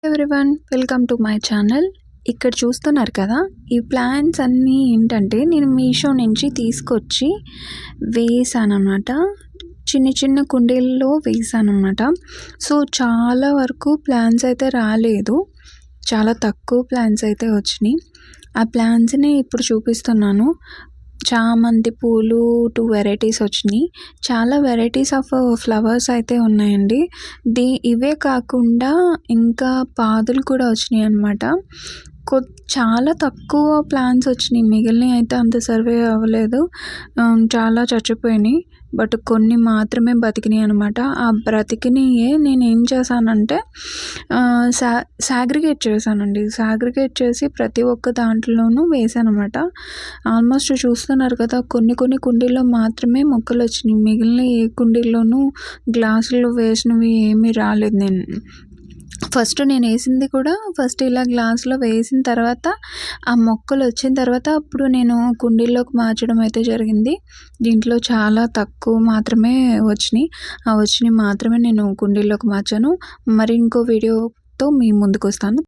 Everyone welcome to my channel. ఇక్కడ చూస్తున్నారు కదా, ఈ ప్లాంట్స్ అన్నీ ఏంటంటే నేను మీషో నుంచి తీసుకొచ్చి వేసానన్నమాట. చిన్న చిన్న కుండీల్లో వేసానన్నమాట. సో చాలా వరకు ప్లాంట్స్ అయితే రాలేదు, చాలా తక్కువ ప్లాంట్స్ అయితే వచ్చినాయి. ఆ ప్లాంట్స్ని ఇప్పుడు చూపిస్తున్నాను. చామంతి పూలు 2 వెరైటీస్ వచ్చినాయి. చాలా వెరైటీస్ ఆఫ్ ఫ్లవర్స్ అయితే ఉన్నాయండి. ఇవే కాకుండా ఇంకా పాదులు కూడా వచ్చినాయి అన్నమాట. చాలా తక్కువ ప్లాంట్స్ వచ్చినాయి, మిగిలినవి అయితే అంత సర్వే అవ్వలేదు. చాలా చచ్చిపోయినాయి, బట్ కొన్ని మాత్రమే బతికినాయి అనమాట. ఆ బ్రతికినయే నేను ఏం చేశానంటే సాగ్రిగేట్ చేశానండి. సాగ్రిగేట్ చేసి ప్రతి ఒక్క దాంట్లోనూ వేసాను అనమాట. ఆల్మోస్ట్ చూస్తున్నారు కదా, కొన్ని కొన్ని కుండీల్లో మాత్రమే మొక్కలు వచ్చినాయి, మిగిలిన ఏ కుండీల్లోనూ గ్లాసులు వేసినవి ఏమీ రాలేదు. నేను వేసింది కూడా ఫస్ట్ ఇలా గ్లాస్లో వేసిన తర్వాత ఆ మొక్కలు వచ్చిన తర్వాత అప్పుడు నేను కుండీల్లోకి మార్చడం అయితే జరిగింది. దీంట్లో చాలా తక్కువ మాత్రమే వచ్చినాయి మాత్రమే నేను కుండీల్లోకి మార్చాను. మరి ఇంకో వీడియోతో మీ ముందుకు వస్తాను.